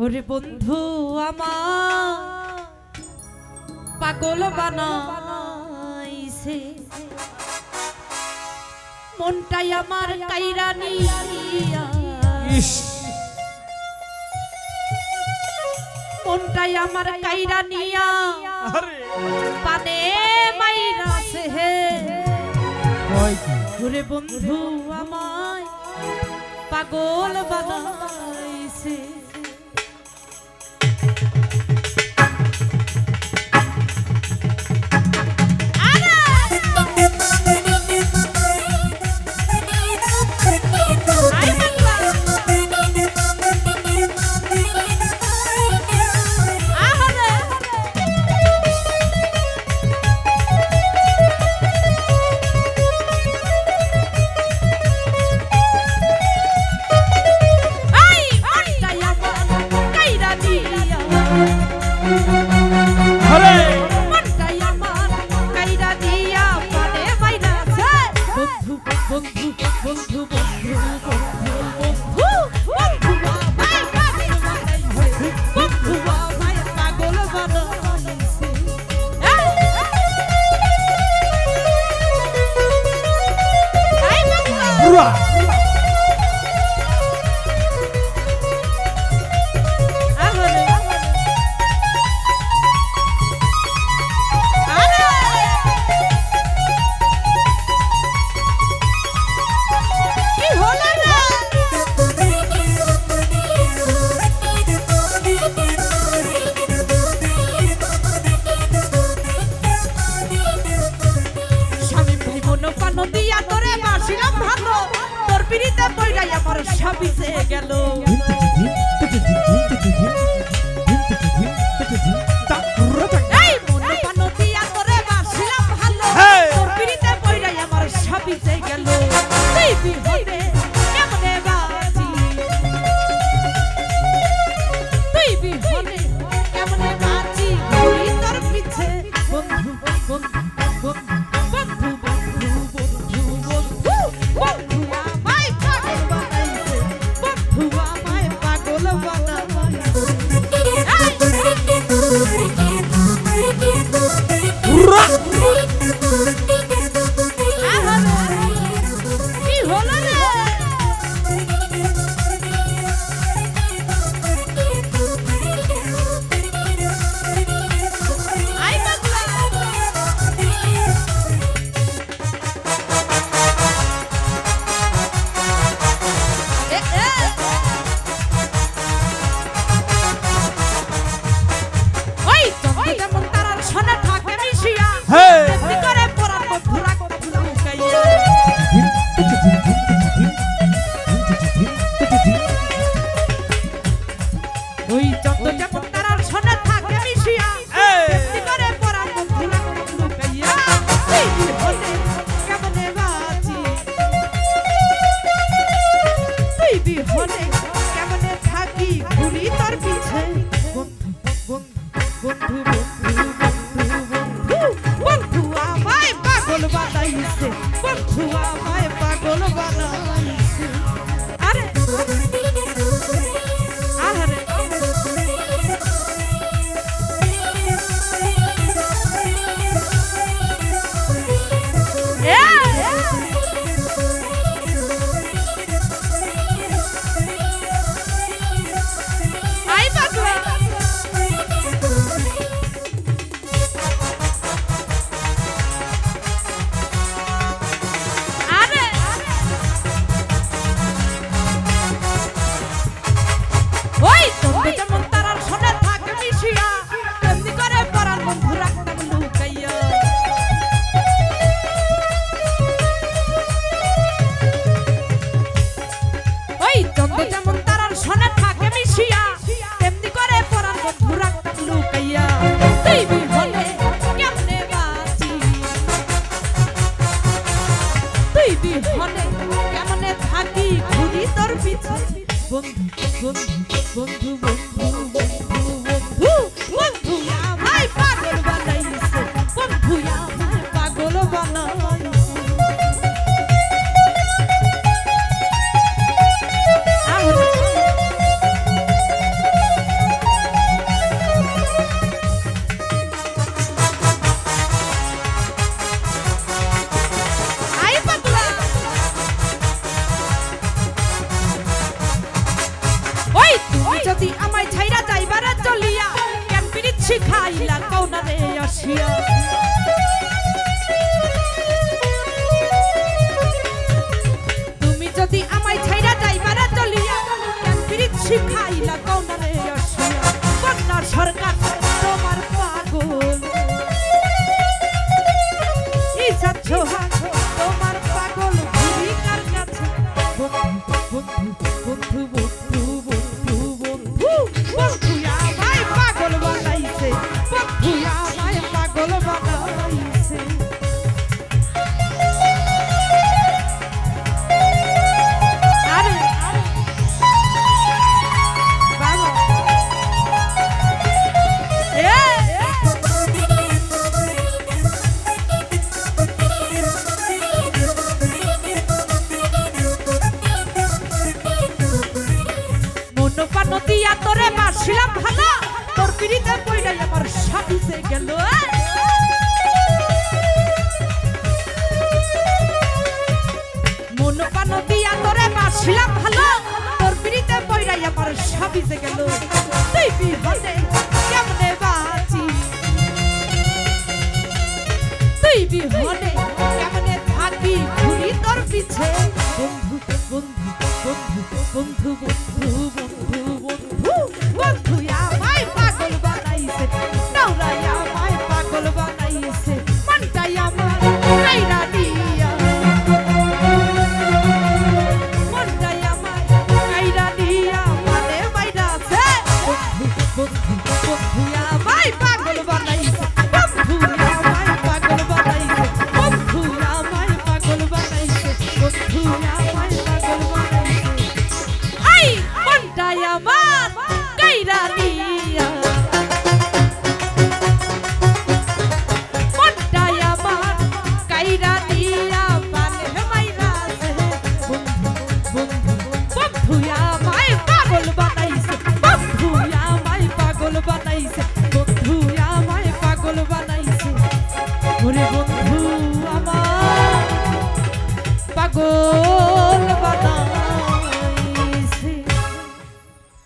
ওরে বন্ধু আমার পাগল বানাইছে মনটাই আমার কাইরা নিয়া মনটাই আমার কাইরা নিয়া পানে মাইরাছে হে ওরে বন্ধু আমায় পাগল বানাইছে সবিছে গেল এই মনে পানো দিয়া তোরে বাসিলাম ভালো তোর পিড়িতে পইরাই আমার সবিছে গেল তুই বিহনে কেমনে বাঁচি তুই বিহনে কেমনে বাঁচি ঘুরি তোর পিছে বন্ধু বন্ধু বন্ধু বন্ধু বন্ধু বন্ধু বন্ধু আমায় পাগল বানাইছে বন্ধু আমায় পাগল বানাইছে যদি আমায় ছাইরা যাইবার চলিয়া কেন পিরিত শিখাইলা কোনারে আসিয়া তুমি যদি আমায় ছাইরা যাইবার চলিয়া কেন পিরিত শিখাইলা কোনারে আসিয়া কন্যা সরকার তোমার পাগল ইসাত সোহাগ তোমার পাগল ঘুরি কার কাছে বন্ধু বন্ধু বন্ধু বন্ধু বন্ধু বন্ধু আমায় পাগল বানাইছে বন্ধু আমায় পাগল বানাইছে আরে বাবা নদিয়া তোরে বাসিলাম ভালো তোর পিড়িতে পইড়াই আমার সাবিতে গেল মনপা নদিয়া তোরে বাসিলাম ভালো তোর পিড়িতে পইড়াই আমার সাবিতে গেল তুই বিপদে কেমনে বাঁচি তুই বিপদে কেমনে থাকি ঘুরি তোর পিছে বন্ধু বন্ধু বন্ধু বন্ধু বন্ধু বন্ধু বন্ধু বন্ধু আমায় পাগল বানাইছে নৌরাই আমায় পাগল বানাইছে মনটাই আমার কাইরা দিয়া মনটাই আমার কাইরা দিয়া মানে বাইরাছে বন্ধু বন্ধু বন্ধু আমায় পাগল বানাইছে বন্ধু আমায় পাগল বানাইছে বন্ধু আমায় পাগল বানাইছে বন্ধু আমায় পাগল বানাইছে আই মনটাই আমার কাইরা দিয়া মনটাই আমার কাইরা দিয়া মানে মাইরাছে বন্ধু বন্ধু বন্ধু আমায় পাগল বানাইছে বন্ধু আমায় পাগল বানাইছে বন্ধু আমায় পাগল বানাইছে ওরে বন্ধু আমার পাগল